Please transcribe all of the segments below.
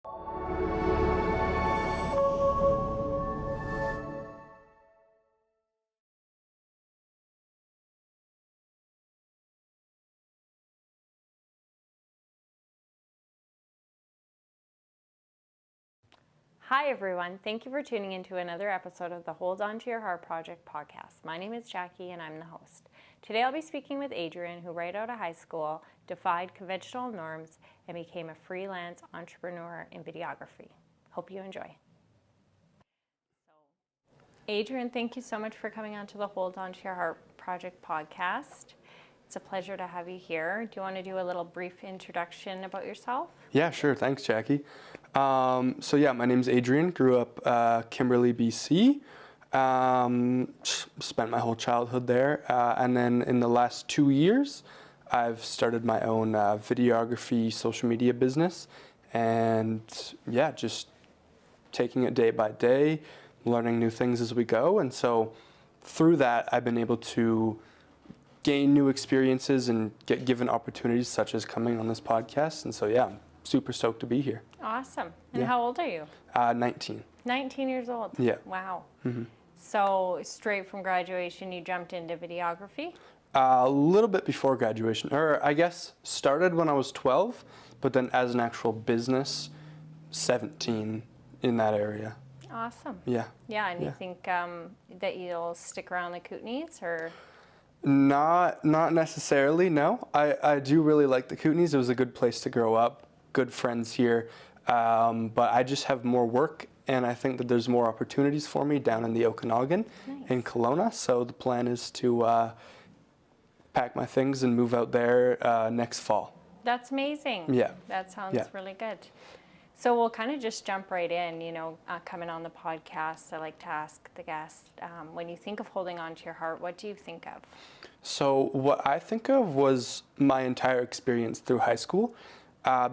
Hi everyone, thank you for tuning into another episode of the Hold On to Your Heart Project podcast. My name is Jackie and I'm the host. Today I'll be speaking with Adrian, who right out of high school defied conventional norms and became a freelance entrepreneur in videography. Hope you enjoy. Adrian, thank you so much for coming on to the Hold On to Your Heart Project podcast. It's a pleasure to have you here. Do you want to do a little brief introduction about yourself? Yeah, sure. Thanks, Jackie. My name's Adrian. Grew up Kimberley, BC. Spent my whole childhood there. And then in the last 2 years, I've started my own videography social media business. And yeah, just taking it day by day, learning new things as we go. And so through that, I've been able to gain new experiences and get given opportunities such as coming on this podcast. And so, yeah, I'm super stoked to be here. Awesome. And how old are you? 19. 19 years old? Yeah. Wow. Mm-hmm. So straight from graduation, you jumped into videography? A little bit before graduation, or I guess started when I was 12, but then as an actual business, 17 in that area. Awesome. Yeah. Yeah, and you think that you'll stick around the Kootenays, or? Not necessarily, no. I do really like the Kootenays. It was a good place to grow up, good friends here, but I just have more work, and I think that there's more opportunities for me down in the Okanagan in Kelowna, so the plan is to pack my things and move out there next fall. That's amazing. Yeah. That sounds really good. So we'll kind of just jump right in, coming on the podcast, I like to ask the guest, when you think of holding on to your heart, what do you think of? So what I think of was my entire experience through high school,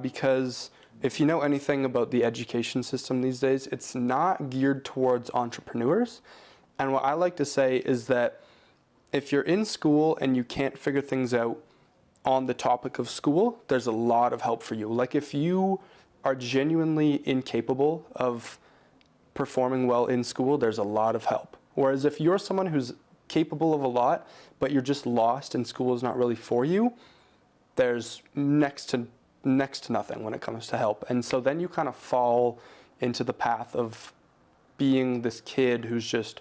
because if you know anything about the education system these days, it's not geared towards entrepreneurs. And what I like to say is that if you're in school and you can't figure things out on the topic of school, there's a lot of help for you. Like if you are genuinely incapable of performing well in school, there's a lot of help. Whereas if you're someone who's capable of a lot, but you're just lost and school is not really for you, there's next to nothing when it comes to help. And so then you kind of fall into the path of being this kid who's just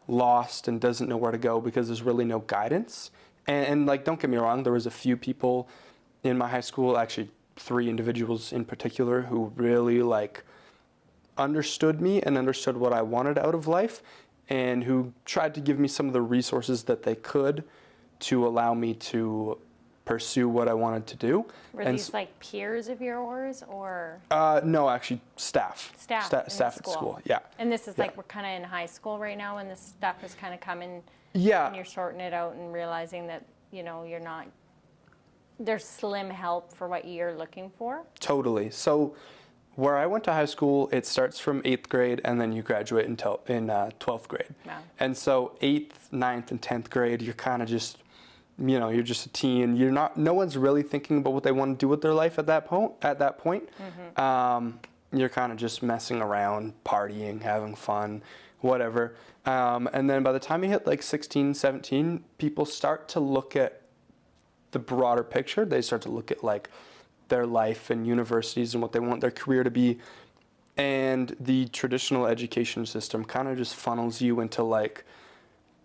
lost and doesn't know where to go because there's really no guidance. And like, don't get me wrong, there was a few people in my high school, actually 3 individuals in particular, who really understood me and understood what I wanted out of life, and who tried to give me some of the resources that they could to allow me to pursue what I wanted to do. Were these like peers of yours, or? No, actually staff. Staff at school, yeah. And this is like, we're kind of in high school right now, and this stuff is kind of coming, yeah, and you're sorting it out and realizing that, you're not, there's slim help for what you're looking for? Totally. So where I went to high school, it starts from 8th grade and then you graduate in 12th grade. Wow. And so 8th, 9th, and 10th grade, you're kind of just, you're just a teen. No one's really thinking about what they want to do with their life at that point. Mm-hmm. You're kind of just messing around, partying, having fun, whatever. And then by the time you hit like 16, 17, people start to look at the broader picture. They start to look at like their life and universities and what they want their career to be. And the traditional education system kind of just funnels you into like,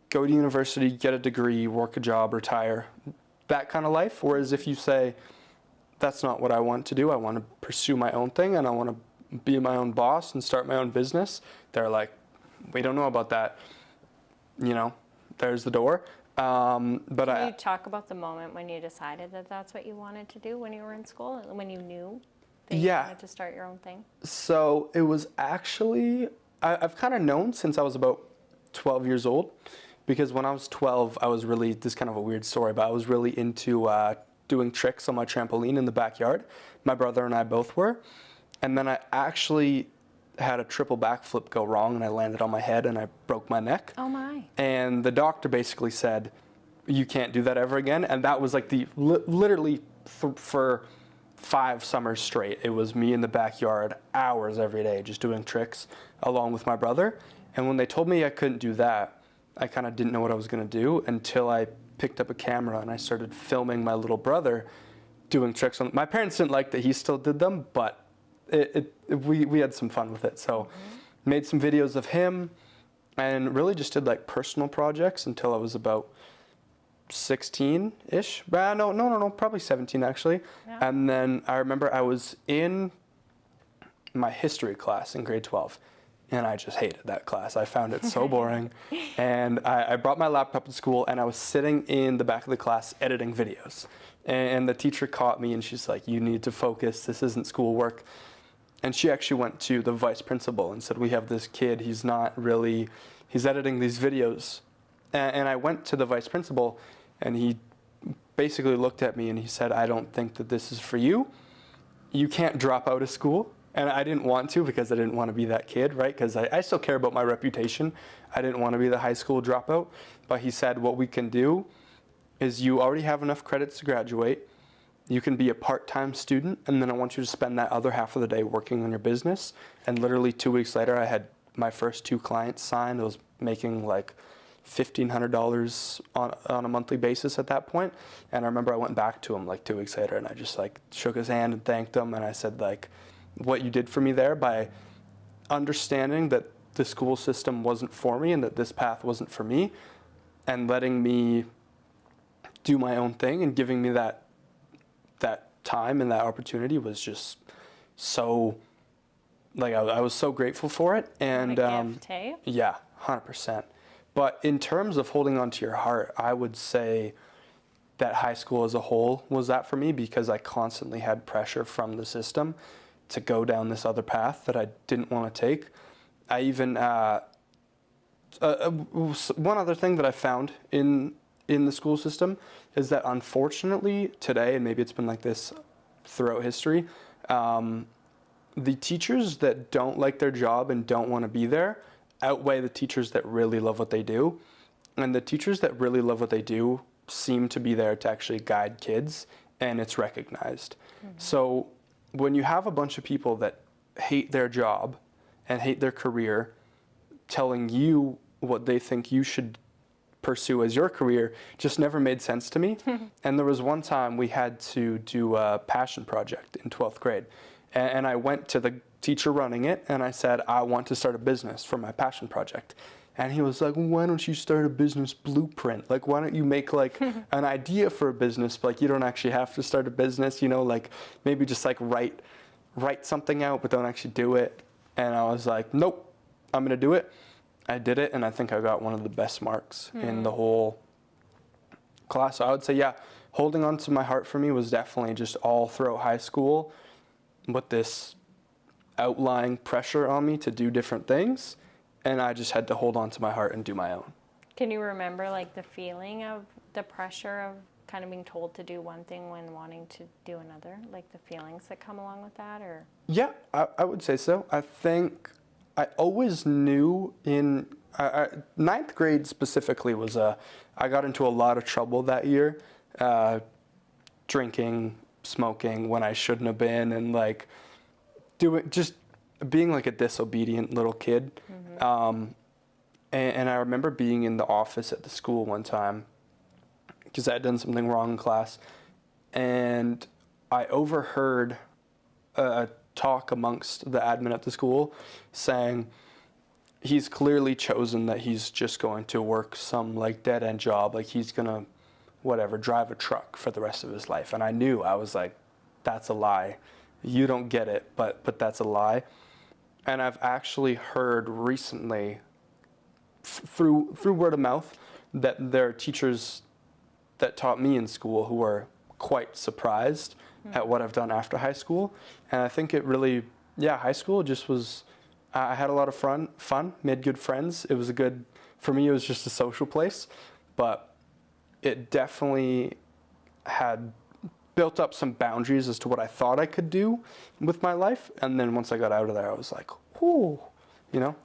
go to university, get a degree, work a job, retire, that kind of life. Whereas if you say, that's not what I want to do, I want to pursue my own thing and I want to be my own boss and start my own business, they're like, we don't know about that. There's the door. Can you talk about the moment when you decided that that's what you wanted to do when you were in school, when you knew that you wanted to start your own thing? So it was actually, I've kind of known since I was about 12 years old, because when I was 12, I was really, this is kind of a weird story, but I was really into doing tricks on my trampoline in the backyard. My brother and I both were. And then I actually had a triple backflip go wrong and I landed on my head and I broke my neck. Oh my. And the doctor basically said, you can't do that ever again. And that was like literally for 5 summers straight. It was me in the backyard, hours every day, just doing tricks along with my brother. And when they told me I couldn't do that, I kind of didn't know what I was going to do until I picked up a camera and I started filming my little brother doing tricks. My parents didn't like that he still did them, but we had some fun with it. So made some videos of him and really just did like personal projects until I was about 16-ish. No, probably 17 actually. Yeah. And then I remember I was in my history class in grade 12 and I just hated that class. I found it so boring. And I brought my laptop to school and I was sitting in the back of the class editing videos. And the teacher caught me and she's like, you need to focus, this isn't schoolwork. And she actually went to the vice principal and said, we have this kid, he's editing these videos. And I went to the vice principal and he basically looked at me and he said, I don't think that this is for you. You can't drop out of school. And I didn't want to because I didn't want to be that kid, right? Because I still care about my reputation. I didn't want to be the high school dropout. But he said, what we can do is you already have enough credits to graduate. You can be a part-time student, and then I want you to spend that other half of the day working on your business. And literally 2 weeks later, I had my first 2 clients signed. I was making like $1,500 on a monthly basis at that point. And I remember I went back to him like 2 weeks later, and I just like shook his hand and thanked him. And I said like, what you did for me there by understanding that the school system wasn't for me and that this path wasn't for me, and letting me do my own thing and giving me that time and that opportunity was just so, like, I was so grateful for it. And a gift, hey? Yeah, 100%. But in terms of holding on to your heart, I would say that high school as a whole was that for me, because I constantly had pressure from the system to go down this other path that I didn't want to take. I even, one other thing that I found in the school system is that unfortunately today, and maybe it's been like this throughout history, the teachers that don't like their job and don't want to be there outweigh the teachers that really love what they do. And the teachers that really love what they do seem to be there to actually guide kids, and it's recognized. So when you have a bunch of people that hate their job and hate their career telling you what they think you should pursue as your career, just never made sense to me. And there was one time we had to do a passion project in 12th grade. And I went to the teacher running it and I said, I want to start a business for my passion project. And he was like, why don't you start a business blueprint? Like, why don't you make like an idea for a business, but like you don't actually have to start a business, you know, like maybe just like write something out, but don't actually do it. And I was like, nope, I'm going to do it. I did it, and I think I got one of the best marks in the whole class. So I would say, yeah, holding on to my heart for me was definitely just all throughout high school with this outlying pressure on me to do different things. And I just had to hold on to my heart and do my own. Can you remember like the feeling of the pressure of kind of being told to do one thing when wanting to do another? Like the feelings that come along with that, or? Yeah, I would say so. I think I always knew in ninth grade specifically was I got into a lot of trouble that year, drinking, smoking when I shouldn't have been, and like being like a disobedient little kid. And I remember being in the office at the school one time because I had done something wrong in class, and I overheard a talk amongst the admin at the school saying he's clearly chosen that he's just going to work some like dead-end job, like he's gonna drive a truck for the rest of his life. And I knew, I was like, that's a lie. You don't get it, but that's a lie. And I've actually heard recently through word of mouth that there are teachers that taught me in school who are quite surprised at what I've done after high school. And I think it really, high school just was, I had a lot of fun, made good friends. It was for me, it was just a social place, but it definitely had built up some boundaries as to what I thought I could do with my life. And then once I got out of there, I was like, whoo,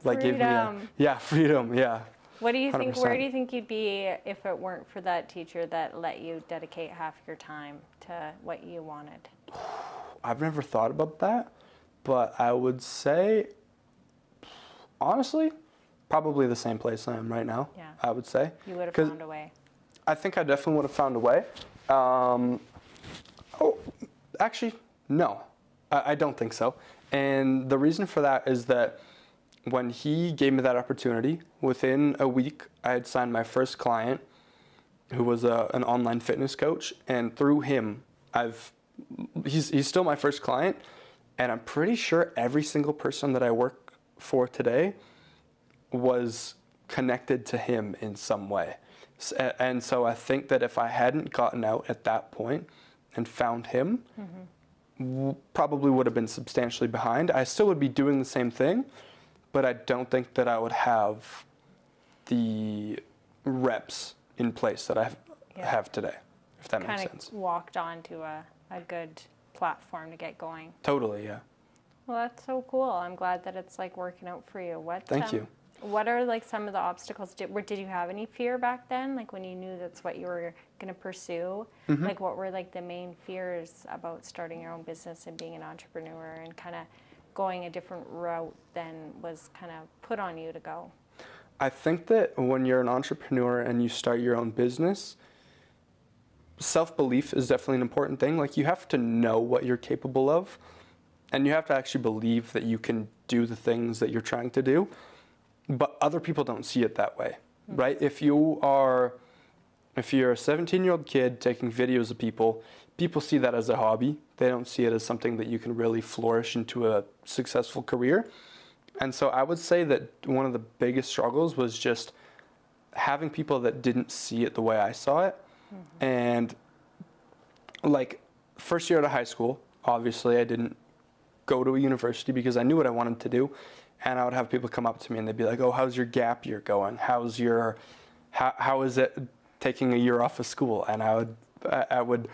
like gave me freedom, yeah. What do you think, 100%. where do you think you'd be if it weren't for that teacher that let you dedicate half your time to what you wanted? I've never thought about that, but I would say, honestly, probably the same place I am right now. Yeah. I would say. You would have found a way. I think I definitely would have found a way. Actually, no, I don't think so. And the reason for that is that when he gave me that opportunity, within a week, I had signed my first client, who was an online fitness coach, and through him, he's still my first client, and I'm pretty sure every single person that I work for today was connected to him in some way. And so I think that if I hadn't gotten out at that point and found him, probably would have been substantially behind. I still would be doing the same thing, but I don't think that I would have the reps in place that I have today, if that makes sense. Kind of walked onto a good platform to get going. Totally, yeah. Well, that's so cool. I'm glad that it's like working out for you. Thank you. What are like some of the obstacles? Did you have any fear back then? Like when you knew that's what you were going to pursue? Like what were like the main fears about starting your own business and being an entrepreneur and kind of going a different route than was kind of put on you to go? I think that when you're an entrepreneur and you start your own business, self-belief is definitely an important thing. Like you have to know what you're capable of, and you have to actually believe that you can do the things that you're trying to do. But other people don't see it that way, right? If you're a 17-year-old kid taking videos of people see that as a hobby. They don't see it as something that you can really flourish into a successful career. And so I would say that one of the biggest struggles was just having people that didn't see it the way I saw it. And like first year out of high school, obviously I didn't go to a university because I knew what I wanted to do. And I would have people come up to me and they'd be like, "Oh, how's your gap year going? How is it taking a year off of school?" And I would,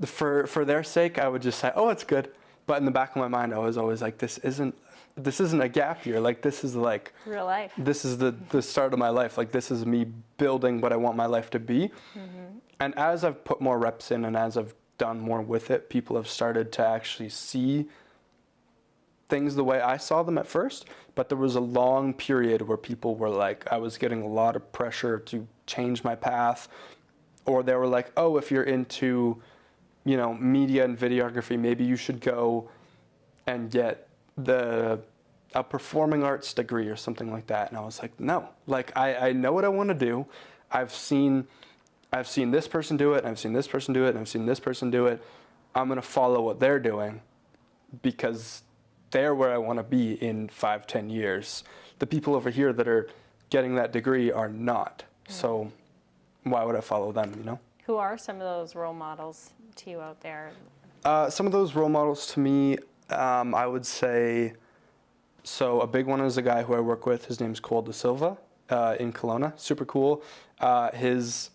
for their sake, I would just say, "Oh, it's good." But in the back of my mind, I was always like, this isn't a gap year. Like this is like real life. This is the start of my life. Like this is me building what I want my life to be. And as I've put more reps in and as I've done more with it, people have started to actually see things the way I saw them at first. But there was a long period where people were like, I was getting a lot of pressure to change my path, or they were like, "Oh, if you're into, media and videography, maybe you should go and get a performing arts degree or something like that." And I was like, no, like I know what I want to do. I've seen this person do it, and I've seen this person do it, and I've seen this person do it. I'm going to follow what they're doing because they're where I want to be in 5-10 years. The people over here that are getting that degree are not. So why would I follow them, Who are some of those role models to you out there? Some of those role models to me, I would say, so a big one is a guy who I work with. His name's Cole Da Silva in Kelowna. Super cool. He's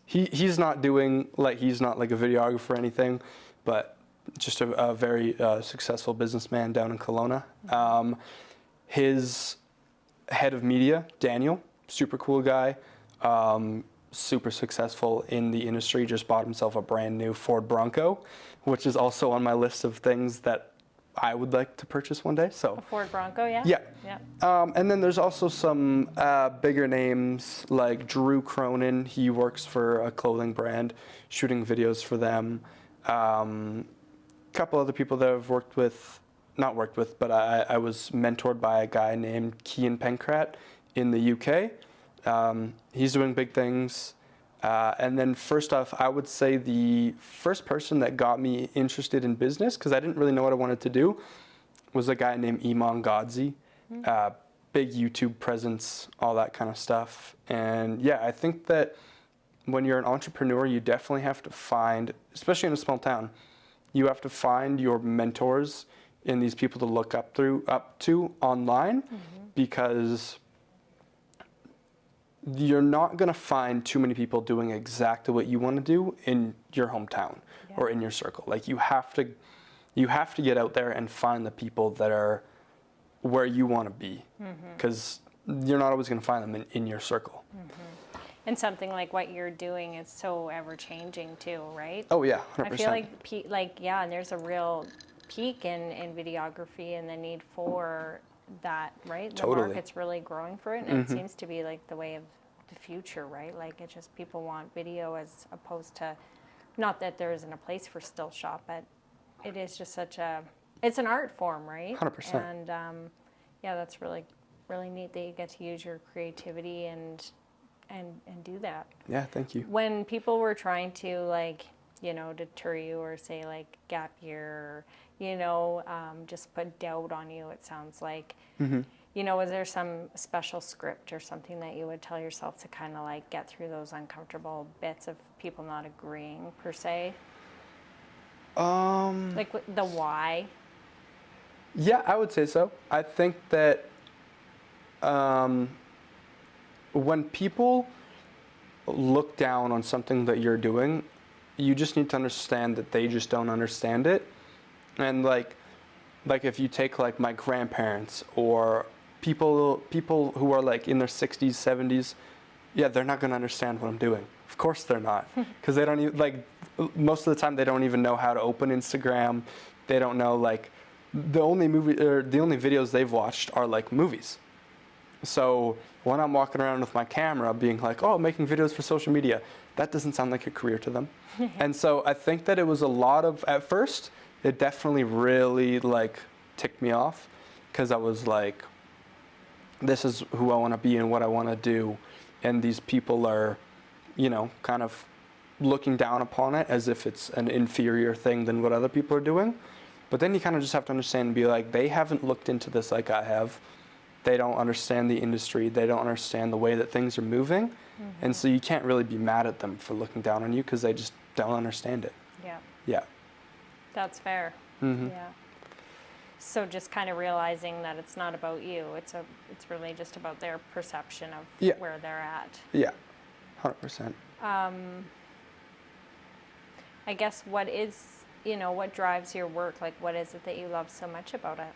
not like a videographer or anything, but just a very successful businessman down in Kelowna. His head of media, Daniel, super cool guy. Super successful in the industry, just bought himself a brand new Ford Bronco, which is also on my list of things that I would like to purchase one day. So a Ford Bronco, yeah? Yeah. And then there's also some bigger names like Drew Cronin. He works for a clothing brand, shooting videos for them. Couple other people that I've not worked with, but I was mentored by a guy named Kian Penkrat in the UK. He's doing big things. And then first off, I would say the first person that got me interested in business, because I didn't really know what I wanted to do, was a guy named Iman Godzi. Big YouTube presence, all that kind of stuff. And yeah, I think that when you're an entrepreneur, you definitely have to find, especially in a small town, you have to find your mentors and these people to look up to online, because you're not going to find too many people doing exactly what you want to do in your hometown or in your circle. Like you have to get out there and find the people that are where you want to be, because you're not always going to find them in your circle. And something like what you're doing is so ever changing too, right? Oh yeah, 100%. I feel like and there's a real peak in videography and the need for that, right? The Totally. market's really growing for it, and it seems to be like the way of the future, right? Like it just, people want video as opposed to, not that there isn't a place for still shot, but it is just such a, it's an art form, right? 100%. And yeah, that's really, really neat that you get to use your creativity and do that. Yeah, thank you. When people were trying to, like, you know, deter you or say like gap year, you know, just put doubt on you, it sounds like, you know, was there some special script or something that you would tell yourself to kind of like get through those uncomfortable bits of people not agreeing per se? Like the why? Yeah, I would say so. I think that when people look down on something that you're doing, you just need to understand that they just don't understand it. And like if you take like my grandparents or people who are like in their 60s, 70s, yeah, they're not going to understand what I'm doing. Of course they're not, because they don't even, like, most of the time they don't even know how to open Instagram. They don't know, like, the only videos they've watched are like movies. So when I'm walking around with my camera being like, oh, making videos for social media, that doesn't sound like a career to them. And so I think that it was a lot of, at first, it definitely really like ticked me off, because I was like, this is who I want to be and what I want to do. And these people are, you know, kind of looking down upon it as if it's an inferior thing than what other people are doing. But then you kind of just have to understand and be like, they haven't looked into this like I have. They don't understand the industry. They don't understand the way that things are moving. And so you can't really be mad at them for looking down on you, because they just don't understand it. Yeah. Yeah. That's fair. Yeah. So just kind of realizing that it's not about you. It's really just about their perception of where they're at. Yeah. 100%. I guess what is, you know, what drives your work? Like, what is it that you love so much about it?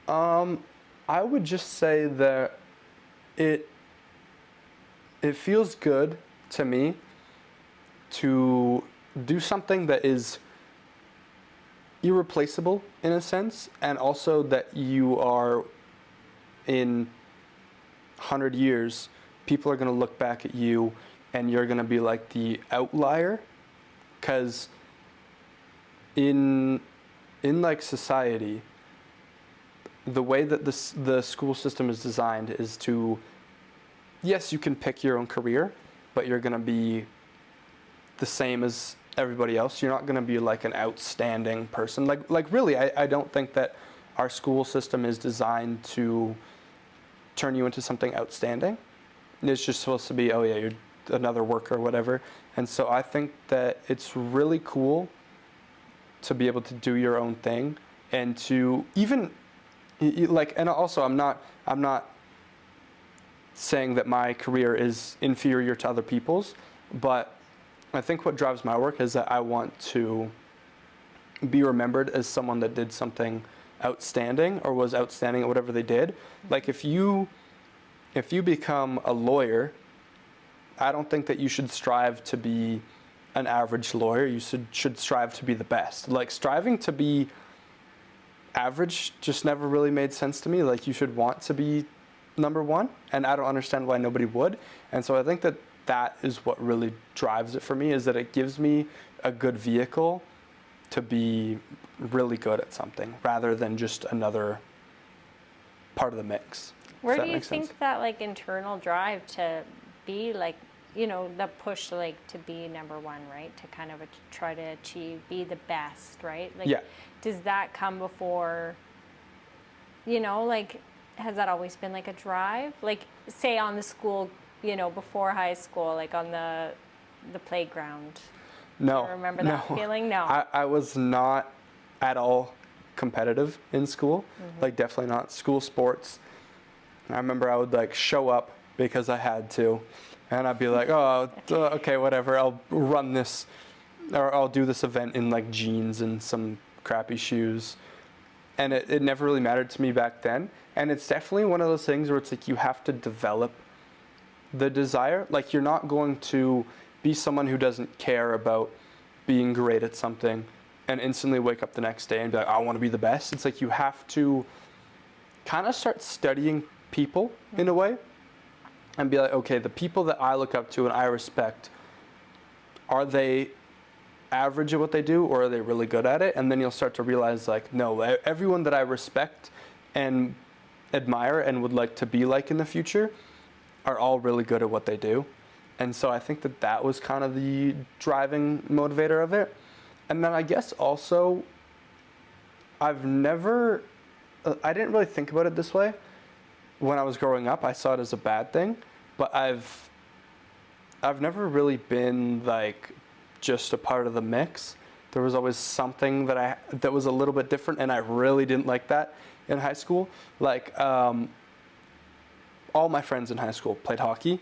I would just say that it feels good to me to do something that is irreplaceable in a sense, and also that you are, in 100 years, people are going to look back at you and you're going to be like the outlier. Because in like society, the way that the school system is designed is to, yes, you can pick your own career, but you're going to be the same as everybody else. You're not going to be like an outstanding person. Like really, I don't think that our school system is designed to turn you into something outstanding. It's just supposed to be, oh yeah, you're another worker or whatever. And so I think that it's really cool to be able to do your own thing, and to even like, and also I'm not saying that my career is inferior to other people's, but I think what drives my work is that I want to be remembered as someone that did something outstanding or was outstanding at whatever they did. Like if you become a lawyer, I don't think that you should strive to be an average lawyer. You should strive to be the best. Like striving to be average just never really made sense to me. Like you should want to be number one, and I don't understand why nobody would. And so I think that that is what really drives it for me, is that it gives me a good vehicle to be really good at something rather than just another part of the mix. Where do you think that like internal drive to be like, you know, the push like to be number one, right? To kind of try to achieve, be the best, right? Like, yeah. Does that come before, you know, like, has that always been like a drive? Like, say on the school, you know, before high school, like on the playground. No. Do you remember that feeling? No. I was not at all competitive in school. Like definitely not. School sports, I remember I would like show up because I had to, and I'd be like, oh, okay, whatever, I'll run this, or I'll do this event in like jeans and some crappy shoes. And it never really mattered to me back then. And it's definitely one of those things where it's like you have to develop the desire. Like you're not going to be someone who doesn't care about being great at something and instantly wake up the next day and be like, I want to be the best. It's like you have to kind of start studying people in a way and be like, okay, the people that I look up to and I respect, are they average at what they do, or are they really good at it? And then you'll start to realize, like, no, everyone that I respect and admire and would like to be like in the future are all really good at what they do. And so I think that that was kind of the driving motivator of it. And then I guess also, I didn't really think about it this way. When I was growing up, I saw it as a bad thing, but I've never really been like just a part of the mix. There was always something that was a little bit different, and I really didn't like that in high school. Like, all my friends in high school played hockey,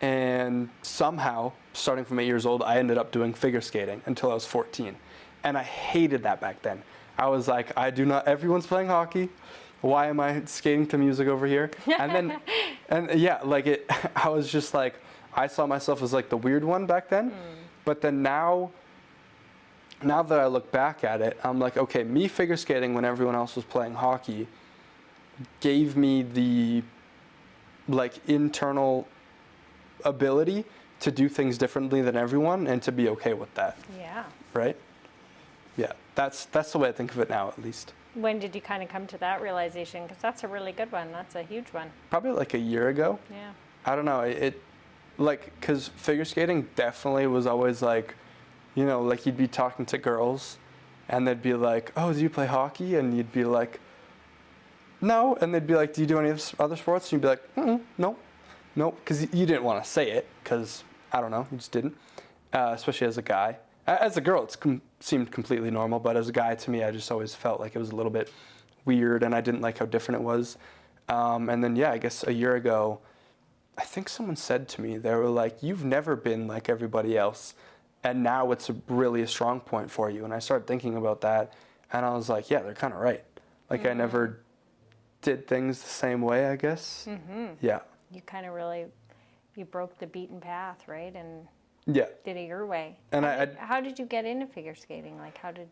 and somehow, starting from 8 years old, I ended up doing figure skating until I was 14. And I hated that back then. I was like, everyone's playing hockey. Why am I skating to music over here? And then, I was just like, I saw myself as like the weird one back then. But then now that I look back at it, I'm like, okay, me figure skating when everyone else was playing hockey gave me the like internal ability to do things differently than everyone and to be okay with that. Yeah. Right? Yeah, that's the way I think of it now, at least. When did you kind of come to that realization? Because that's a really good one. That's a huge one. Probably like a year ago. Yeah. I don't know. Because figure skating definitely was always like, you know, like you'd be talking to girls and they'd be like, oh, do you play hockey? And you'd be like, no. And they'd be like, do you do any other sports? And you'd be like, no. Because you didn't want to say it because, I don't know, you just didn't. Especially as a guy. As a girl, it seemed completely normal, but as a guy, to me, I just always felt like it was a little bit weird, and I didn't like how different it was. And then, I guess a year ago, I think someone said to me, they were like, you've never been like everybody else, and now it's really a strong point for you. And I started thinking about that, and I was like, yeah, they're kind of right. Like, I never did things the same way, I guess. Mm-hmm. Yeah. You kind of you broke the beaten path, right? And yeah, did it your way. And how did you get into figure skating? Like, how did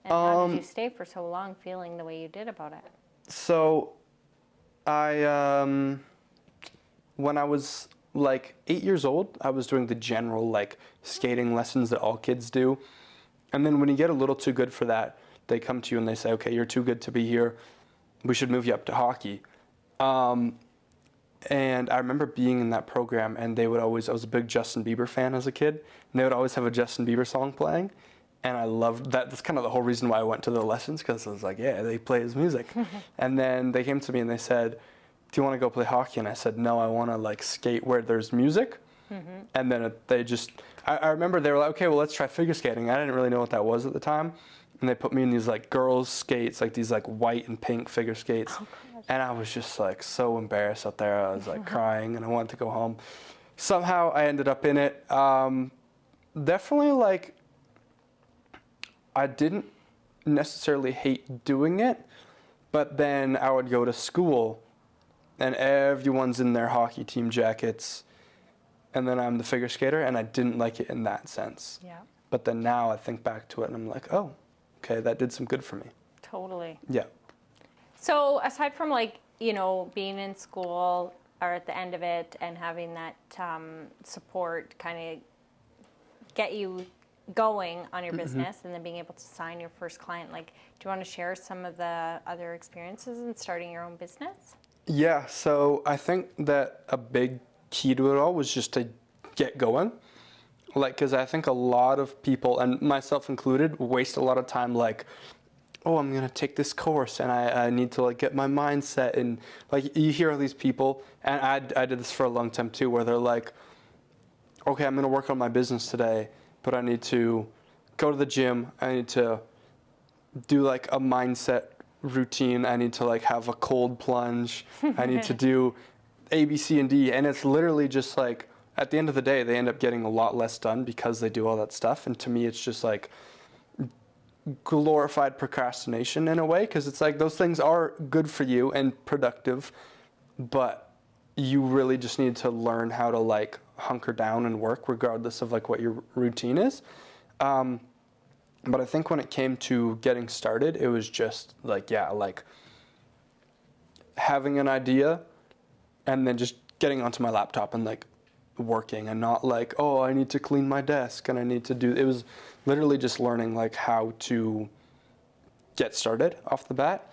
you stay for so long feeling the way you did about it? So, when I was like 8 years old, I was doing the general like skating lessons that all kids do. And then when you get a little too good for that, they come to you and they say, okay, you're too good to be here. We should move you up to hockey. And I remember being in that program, and I was a big Justin Bieber fan as a kid, and they would always have a Justin Bieber song playing, and I loved that. That's kind of the whole reason why I went to the lessons, because I was like, yeah, they play his music. And then they came to me and they said, do you want to go play hockey? And I said, no, I want to like skate where there's music. And then I remember they were like, okay, well, let's try figure skating. I didn't really know what that was at the time. And they put me in these like girls skates, like these like white and pink figure skates. Oh, and I was just like so embarrassed out there. I was like crying and I wanted to go home. Somehow I ended up in it. Definitely like, I didn't necessarily hate doing it, but then I would go to school and everyone's in their hockey team jackets, and then I'm the figure skater, and I didn't like it in that sense. Yeah. But then now I think back to it and I'm like, oh, okay, that did some good for me. Totally. Yeah. So aside from like, you know, being in school or at the end of it and having that support kind of get you going on your business and then being able to sign your first client, like, do you want to share some of the other experiences in starting your own business? Yeah, so I think that a big key to it all was just to get going. Like, because I think a lot of people, and myself included, waste a lot of time like, oh, I'm going to take this course and I need to like get my mindset. And like you hear all these people, and I did this for a long time too, where they're like, okay, I'm going to work on my business today, but I need to go to the gym. I need to do like a mindset routine. I need to like have a cold plunge. I need to do A, B, C, and D. And it's literally just like, at the end of the day, they end up getting a lot less done because they do all that stuff. And to me, it's just like glorified procrastination in a way, because it's like those things are good for you and productive, but you really just need to learn how to like hunker down and work regardless of like what your routine is. But I think when it came to getting started, it was just like, yeah, like having an idea and then just getting onto my laptop and like working, and not like, oh, I need to clean my desk and I need to do, it was literally just learning like how to get started off the bat.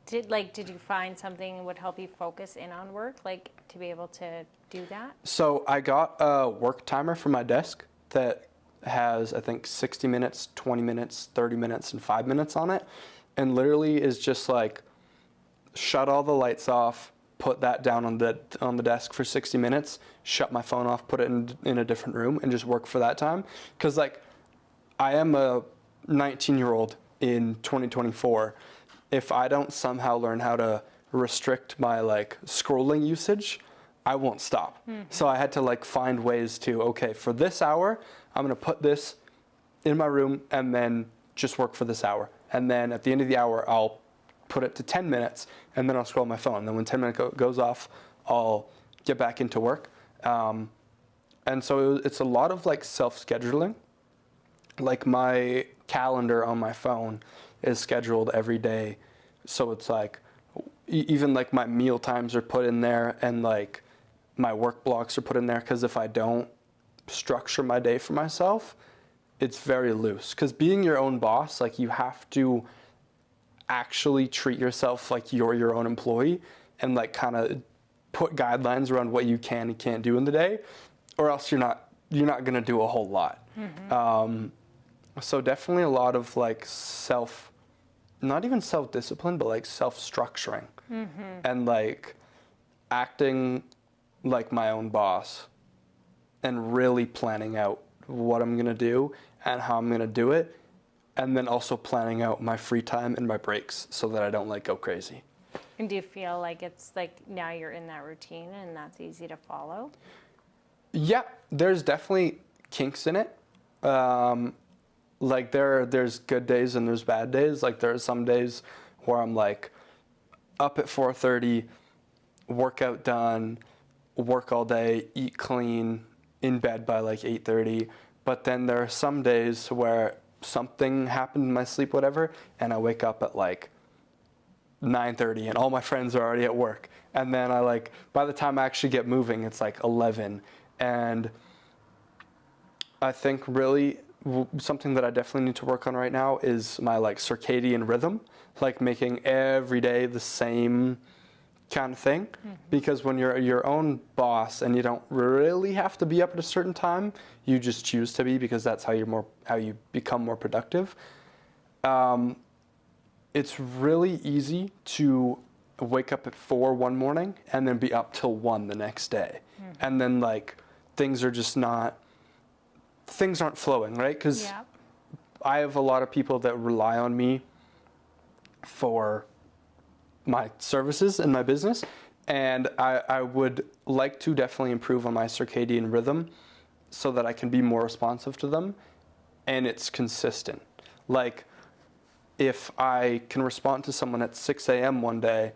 Did you find something that would help you focus in on work, like to be able to do that? So I got a work timer for my desk that has, I think, 60 minutes, 20 minutes, 30 minutes, and 5 minutes on it. And literally is just like, shut all the lights off, put that down on the desk for 60 minutes, shut my phone off, put it in a different room, and just work for that time. Because like, I am a 19-year-old in 2024. If I don't somehow learn how to restrict my like scrolling usage, I won't stop. So I had to like find ways to, okay, for this hour, I'm gonna put this in my room and then just work for this hour. And then at the end of the hour, I'll put it to 10 minutes and then I'll scroll my phone. And then when 10 minutes goes off, I'll get back into work. And so it's a lot of like self-scheduling. Like my calendar on my phone is scheduled every day. So it's like, even like my meal times are put in there, and like my work blocks are put in there, because if I don't structure my day for myself, it's very loose. Because being your own boss, like you have to actually treat yourself like you're your own employee, and like kind of put guidelines around what you can and can't do in the day, or else you're not going to do a whole lot. So definitely a lot of like not even self-discipline, but like self-structuring, and like acting like my own boss, and really planning out what I'm gonna do and how I'm gonna do it, and then also planning out my free time and my breaks so that I don't like go crazy. And do you feel like it's like now you're in that routine and that's easy to follow? Yeah, there's definitely kinks in it. Like there's good days and there's bad days. Like there are some days where I'm like up at 4:30, workout done, work all day, eat clean, in bed by like 8:30. But then there are some days where something happened in my sleep, whatever, and I wake up at like 9:30 and all my friends are already at work. And then I like, by the time I actually get moving, it's like 11. And I think really something that I definitely need to work on right now is my like circadian rhythm, like making every day the same kind of thing. Because when you're your own boss and you don't really have to be up at a certain time, you just choose to be, because that's how you become more productive. It's really easy to wake up at 4 one morning and then be up till 1 the next day. And then like things aren't flowing, right? Because I have a lot of people that rely on me for my services and my business, and I would like to definitely improve on my circadian rhythm so that I can be more responsive to them, and it's consistent. Like if I can respond to someone at 6 a.m. one day,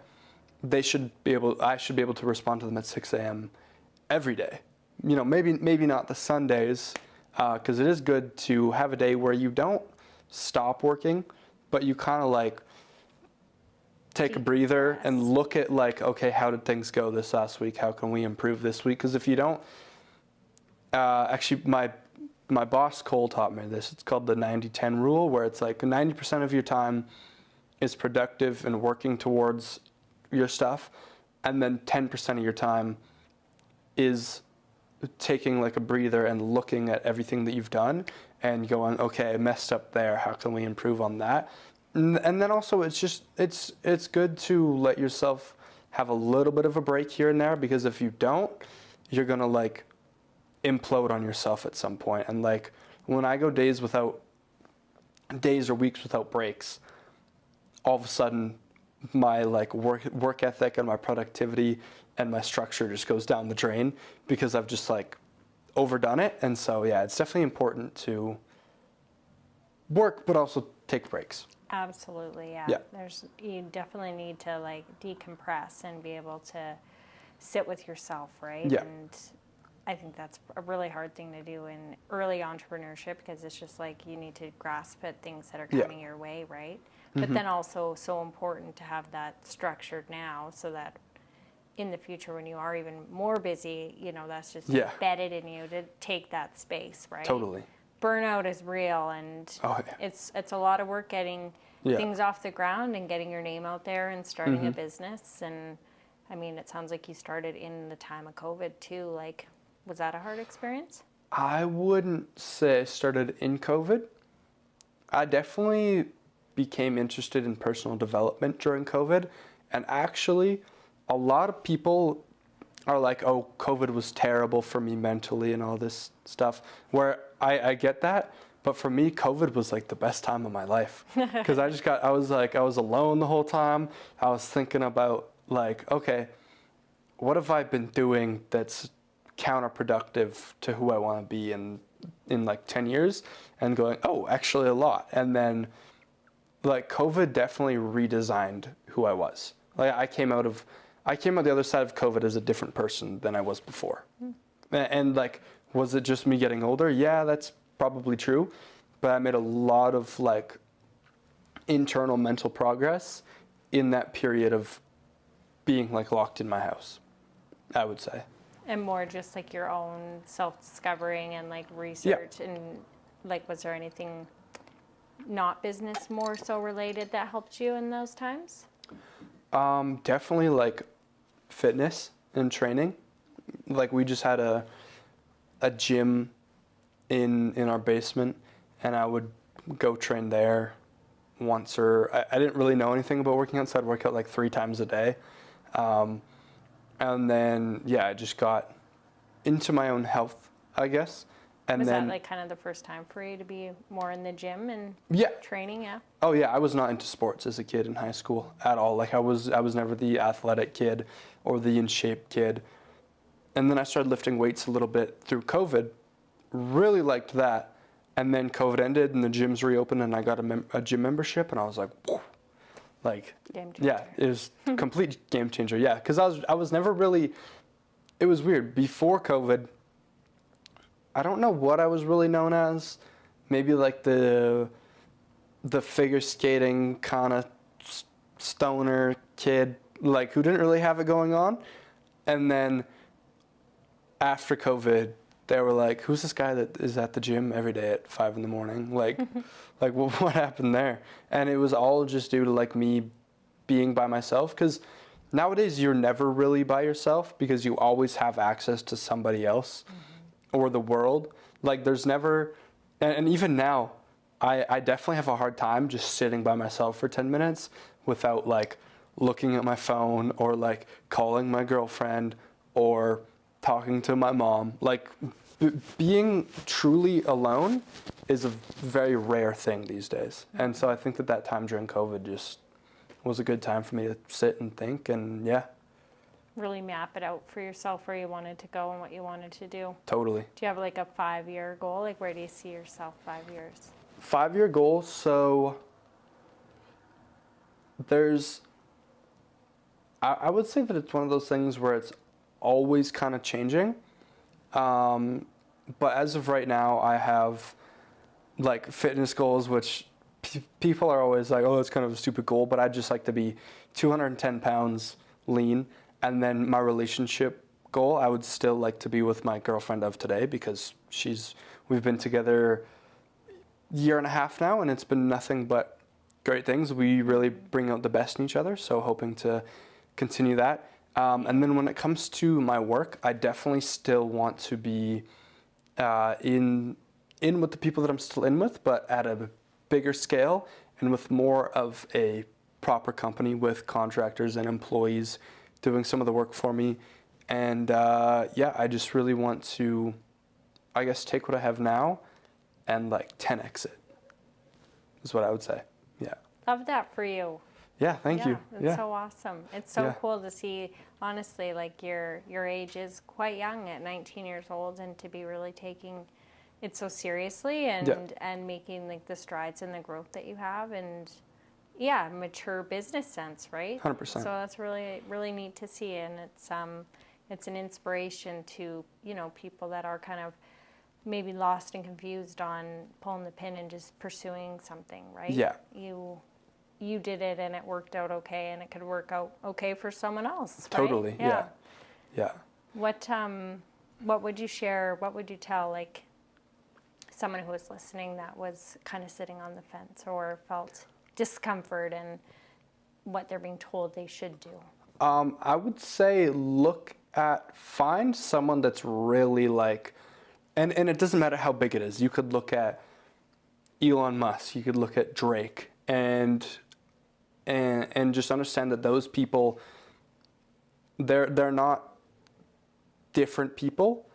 I should be able to respond to them at 6 a.m. every day. You know, maybe not the Sundays, because it is good to have a day where you don't stop working, but you kind of like take a breather and look at like, okay, how did things go this last week? How can we improve this week? Because if you don't, actually my boss Cole taught me this. It's called the 90-10 rule, where it's like 90% of your time is productive and working towards your stuff, and then 10% of your time is taking like a breather and looking at everything that you've done and going, okay, I messed up there, how can we improve on that? And then also it's good to let yourself have a little bit of a break here and there, because if you don't, you're gonna like implode on yourself at some point. And like when I go days or weeks without breaks, all of a sudden my like work ethic and my productivity and my structure just goes down the drain, because I've just like overdone it. And so yeah, it's definitely important to work but also take breaks. Absolutely, yeah. You definitely need to like decompress and be able to sit with yourself, right? Yeah. And I think that's a really hard thing to do in early entrepreneurship, because it's just like you need to grasp at things that are coming your way, right? But then also so important to have that structured now, so that in the future when you are even more busy, you know, that's just embedded in you to take that space, right? Totally. Burnout is real, and it's a lot of work getting things off the ground and getting your name out there and starting a business. And I mean, it sounds like you started in the time of COVID too. Like, was that a hard experience? I wouldn't say I started in COVID. I definitely became interested in personal development during COVID. And actually, a lot of people are like, oh, COVID was terrible for me mentally and all this stuff, where I get that. But for me, COVID was like the best time of my life, because I was alone the whole time. I was thinking about like, okay, what have I been doing that's counterproductive to who I want to be in like 10 years, and going, oh, actually a lot. And then like COVID definitely redesigned who I was. Like I came out the other side of COVID as a different person than I was before. And like, was it just me getting older? Yeah, that's probably true. But I made a lot of like internal mental progress in that period of being like locked in my house, I would say. And more just like your own self-discovering and like research. And like, was there anything not business more so related that helped you in those times? Definitely like fitness and training. Like we just had a gym in our basement, and I would go train there once, or I didn't really know anything about working out, so I'd work out like 3 times a day. And then, I just got into my own health, I guess. And was then, that like kind of the first time for you to be more in the gym and training? Yeah. Oh yeah, I was not into sports as a kid in high school at all. Like I was never the athletic kid or the in shape kid. And then I started lifting weights a little bit through COVID. Really liked that. And then COVID ended and the gyms reopened, and I got a gym membership, and I was like, whoa. Like, game changer. It was complete game changer. Yeah, because I was never really. It was weird before COVID. I don't know what I was really known as. Maybe like the figure skating kind of stoner kid, like who didn't really have it going on. And then after COVID, they were like, "Who's this guy that is at the gym every day at 5 a.m? Like, what happened there?" And it was all just due to like me being by myself. Because nowadays you're never really by yourself, because you always have access to somebody else. Or the world. Like there's never, and even now, I definitely have a hard time just sitting by myself for 10 minutes without like looking at my phone or like calling my girlfriend or talking to my mom. Like being truly alone is a very rare thing these days. And so I think that time during COVID just was a good time for me to sit and think, and really map it out for yourself where you wanted to go and what you wanted to do. Totally. Do you have like a 5-year goal? Like, where do you see yourself 5 years? 5-year goal. So I would say that it's one of those things where it's always kind of changing. But as of right now, I have like fitness goals, which people are always like, oh, that's kind of a stupid goal. But I'd just like to be 210 pounds lean. And then my relationship goal, I would still like to be with my girlfriend of today, because we've been together a year and a half now, and it's been nothing but great things. We really bring out the best in each other, so hoping to continue that. And then when it comes to my work, I definitely still want to be in with the people that I'm still in with, but at a bigger scale and with more of a proper company with contractors and employees doing some of the work for me. And I just really want to, I guess, take what I have now and like 10x it, is what I would say. Yeah. Love that for you. Yeah, thank you. It's so awesome. It's so cool to see, honestly, like your age is quite young at 19 years old, and to be really taking it so seriously and making like the strides and the growth that you have, and mature business sense, right? 100%. So that's really, really neat to see. And it's, it's an inspiration to, people that are kind of maybe lost and confused on pulling the pin and just pursuing something, right? Yeah. You did it and it worked out okay, and it could work out okay for someone else, right? Totally. Yeah. What would you share? What would you tell, like, someone who was listening that was kind of sitting on the fence or felt discomfort in what they're being told they should do? I would say find someone that's really like, and it doesn't matter how big it is. You could look at Elon Musk, you could look at Drake, and just understand that those people, they're not different people.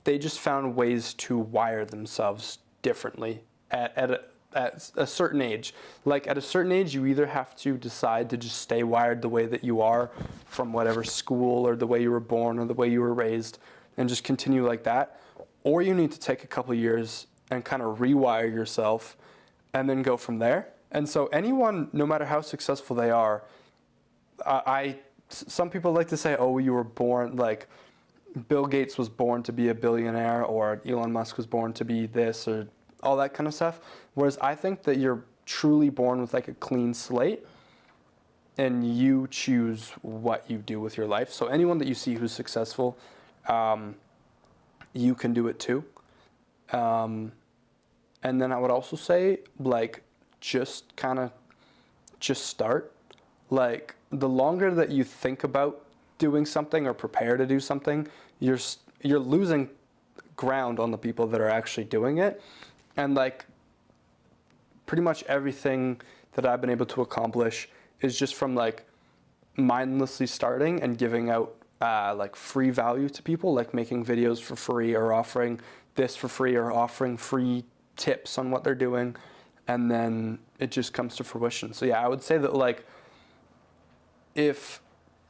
They just found ways to wire themselves differently at a certain age. Like at a certain age, you either have to decide to just stay wired the way that you are from whatever school or the way you were born or the way you were raised and just continue like that, or you need to take a couple of years and kind of rewire yourself and then go from there. And so anyone, no matter how successful they are, some people like to say, oh, you were born, like Bill Gates was born to be a billionaire, or Elon Musk was born to be this, or all that kind of stuff. Whereas I think that you're truly born with like a clean slate and you choose what you do with your life. So anyone that you see who's successful, you can do it too. And then I would also say, like, just start. Like, the longer that you think about doing something or prepare to do something, you're losing ground on the people that are actually doing it. And like pretty much everything that I've been able to accomplish is just from like mindlessly starting and giving out like free value to people, like making videos for free or offering this for free or offering free tips on what they're doing, and then it just comes to fruition. So yeah, I would say that like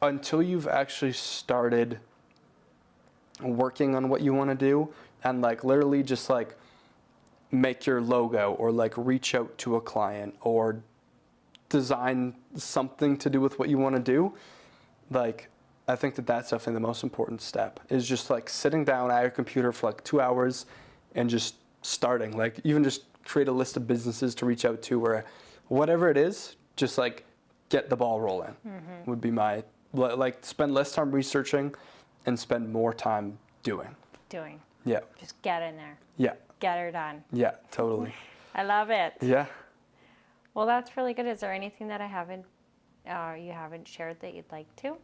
until you've actually started working on what you want to do and like literally just like make your logo or like reach out to a client or design something to do with what you want to do, like I think that that's definitely the most important step, is just like sitting down at your computer for like 2 hours and just starting. Like even just create a list of businesses to reach out to, or whatever it is, just like get the ball rolling. Would be my, like, spend less time researching and spend more time doing. Yeah. Just get in there. Yeah. Get her done. Yeah, totally. I love it. Yeah. Well, that's really good. Is there anything that you haven't shared that you'd like to?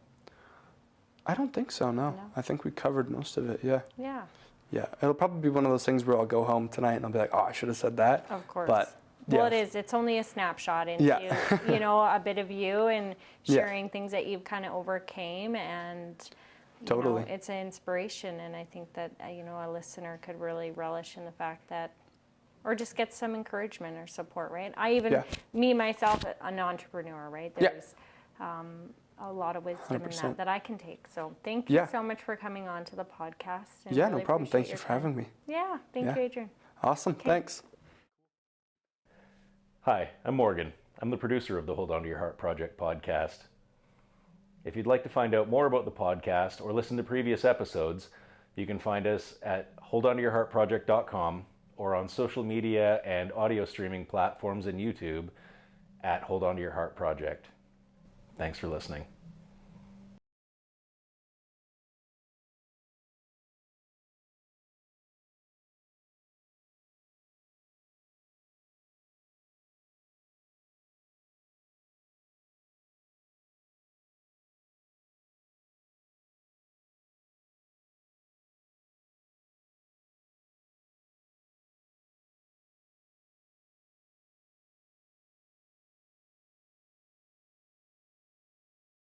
I don't think so, no. I think we covered most of it, yeah. Yeah. Yeah, it'll probably be one of those things where I'll go home tonight and I'll be like, oh, I should have said that. Of course. But, well, yeah. it is. It's only a snapshot into, a bit of you and sharing things that you've kind of overcame, and totally. It's an inspiration, and I think that, a listener could really relish in the fact that, or just get some encouragement or support, right? Me, myself, an entrepreneur, right? There's a lot of wisdom 100%. in that I can take. So thank you so much for coming on to the podcast. And Yeah, really no problem. Thank you your for time. having me. Yeah, thank you, Adrian. Awesome, thanks. Hi, I'm Morgan. I'm the producer of the Hold On to Your Heart Project podcast. If you'd like to find out more about the podcast or listen to previous episodes, you can find us at holdontoyourheartproject.com or on social media and audio streaming platforms and YouTube at Hold On to Your Heart Project. Thanks for listening.